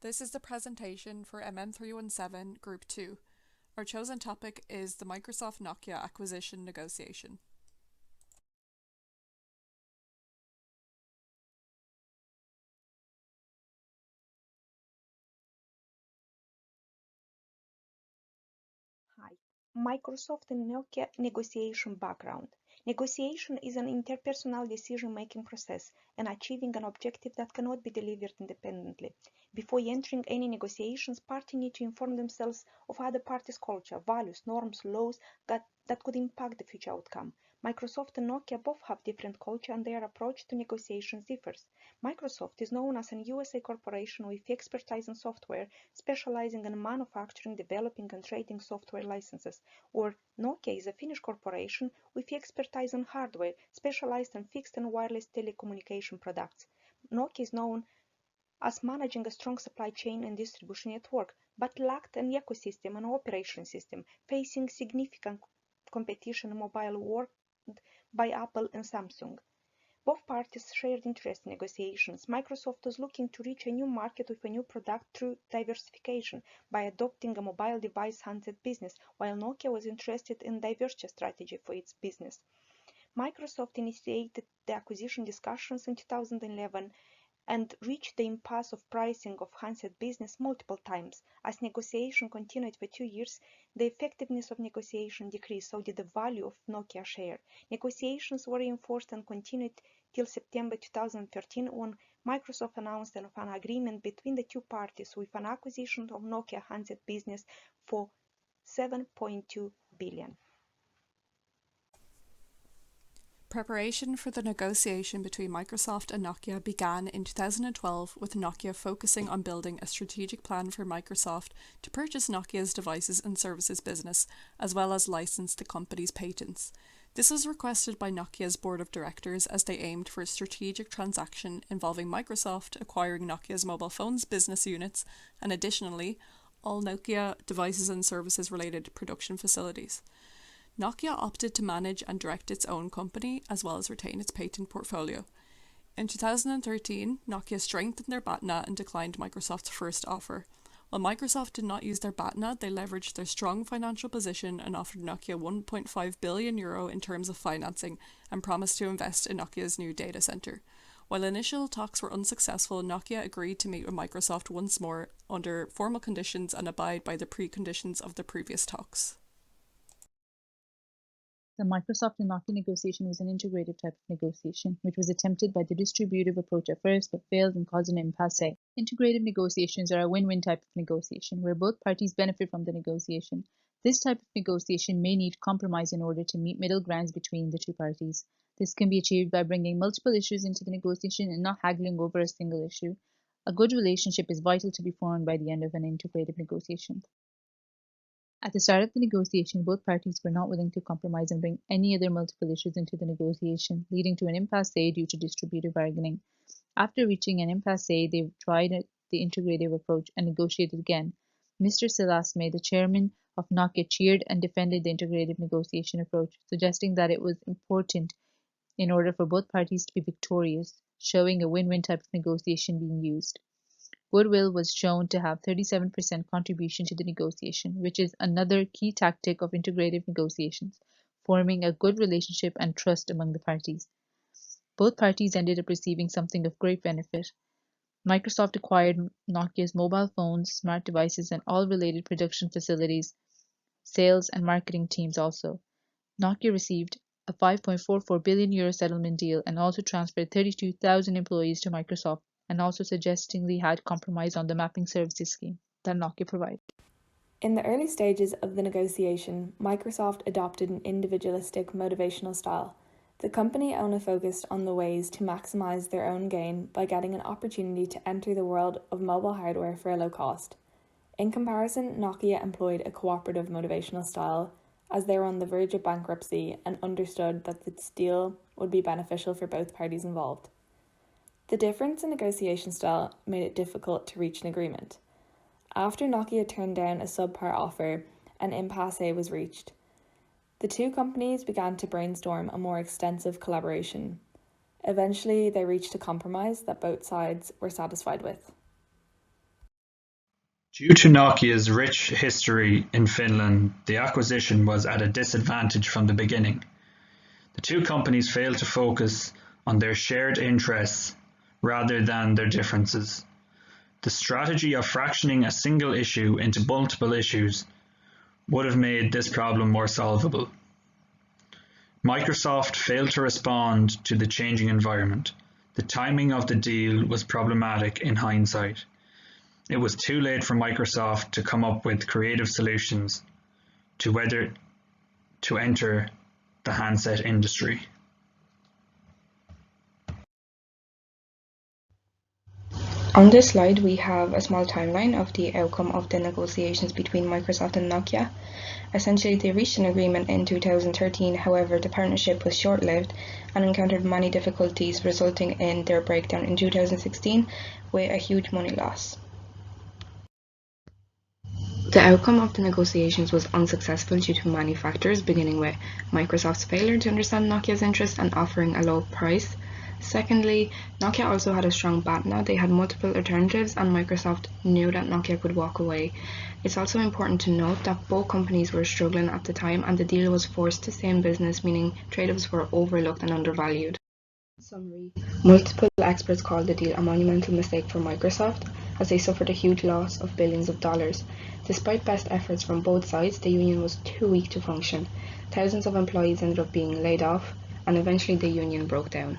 This is the presentation for MN317 Group 2. Our chosen topic is the Microsoft-Nokia acquisition negotiation. Hi. Microsoft and Nokia negotiation background. Negotiation is an interpersonal decision-making process and achieving an objective that cannot be delivered independently. Before entering any negotiations, parties need to inform themselves of other parties' culture, values, norms, laws that could impact the future outcome. Microsoft and Nokia both have different culture and their approach to negotiations differs. Microsoft is known as an USA corporation with expertise in software, specializing in manufacturing, developing and trading software licenses, or Nokia is a Finnish corporation with expertise in hardware, specialized in fixed and wireless telecommunication products. Nokia is known as managing a strong supply chain and distribution network, but lacked an ecosystem and operation system, facing significant competition in mobile world by Apple and Samsung. Both parties shared interest in negotiations. Microsoft was looking to reach a new market with a new product through diversification by adopting a mobile device handset business, while Nokia was interested in a divestiture strategy for its business. Microsoft initiated the acquisition discussions in 2011 and reached the impasse of pricing of handset business multiple times. As negotiation continued for 2 years, the effectiveness of negotiation decreased, so did the value of Nokia share. Negotiations were reinforced and continued till September 2013 when Microsoft announced an agreement between the two parties with an acquisition of Nokia handset business for $7.2 billion. Preparation for the negotiation between Microsoft and Nokia began in 2012 with Nokia focusing on building a strategic plan for Microsoft to purchase Nokia's devices and services business, as well as license the company's patents. This was requested by Nokia's board of directors as they aimed for a strategic transaction involving Microsoft acquiring Nokia's mobile phones business units and additionally all Nokia devices and services related production facilities. Nokia opted to manage and direct its own company as well as retain its patent portfolio. In 2013, Nokia strengthened their BATNA and declined Microsoft's first offer. While Microsoft did not use their BATNA, they leveraged their strong financial position and offered Nokia €1.5 billion in terms of financing and promised to invest in Nokia's new data center. While initial talks were unsuccessful, Nokia agreed to meet with Microsoft once more under formal conditions and abide by the preconditions of the previous talks. The Microsoft and Nokia negotiation was an integrative type of negotiation, which was attempted by the distributive approach at first but failed and caused an impasse. Integrative negotiations are a win-win type of negotiation, where both parties benefit from the negotiation. This type of negotiation may need compromise in order to meet middle grounds between the two parties. This can be achieved by bringing multiple issues into the negotiation and not haggling over a single issue. A good relationship is vital to be formed by the end of an integrative negotiation. At the start of the negotiation, both parties were not willing to compromise and bring any other multiple issues into the negotiation, leading to an impasse due to distributive bargaining. After reaching an impasse, they tried the integrative approach and negotiated again. Mr. Selasme, the chairman of Nokia, cheered and defended the integrative negotiation approach, suggesting that it was important in order for both parties to be victorious, showing a win-win type of negotiation being used. Goodwill was shown to have 37% contribution to the negotiation, which is another key tactic of integrative negotiations, forming a good relationship and trust among the parties. Both parties ended up receiving something of great benefit. Microsoft acquired Nokia's mobile phones, smart devices, and all related production facilities, sales and marketing teams also. Nokia received a €5.44 billion settlement deal and also transferred 32,000 employees to Microsoft, and also suggestingly had compromise on the mapping services scheme that Nokia provided. In the early stages of the negotiation, Microsoft adopted an individualistic motivational style. The company only focused on the ways to maximize their own gain by getting an opportunity to enter the world of mobile hardware for a low cost. In comparison, Nokia employed a cooperative motivational style, as they were on the verge of bankruptcy and understood that this deal would be beneficial for both parties involved. The difference in negotiation style made it difficult to reach an agreement. After Nokia turned down a subpar offer, an impasse was reached. The two companies began to brainstorm a more extensive collaboration. Eventually, they reached a compromise that both sides were satisfied with. Due to Nokia's rich history in Finland, the acquisition was at a disadvantage from the beginning. The two companies failed to focus on their shared interests rather than their differences. The strategy of fractioning a single issue into multiple issues would have made this problem more solvable. Microsoft failed to respond to the changing environment. The timing of the deal was problematic in hindsight. It was too late for Microsoft to come up with creative solutions to enter the handset industry. On this slide, we have a small timeline of the outcome of the negotiations between Microsoft and Nokia. Essentially, they reached an agreement in 2013, however, the partnership was short-lived and encountered many difficulties, resulting in their breakdown in 2016 with a huge money loss. The outcome of the negotiations was unsuccessful due to many factors, beginning with Microsoft's failure to understand Nokia's interest and offering a low price. Secondly, Nokia also had a strong BATNA. They had multiple alternatives and Microsoft knew that Nokia could walk away. It's also important to note that both companies were struggling at the time and the deal was forced to stay in business, meaning trade-offs were overlooked and undervalued. In summary, multiple experts called the deal a monumental mistake for Microsoft as they suffered a huge loss of billions of dollars. Despite best efforts from both sides, the union was too weak to function. Thousands of employees ended up being laid off and eventually the union broke down.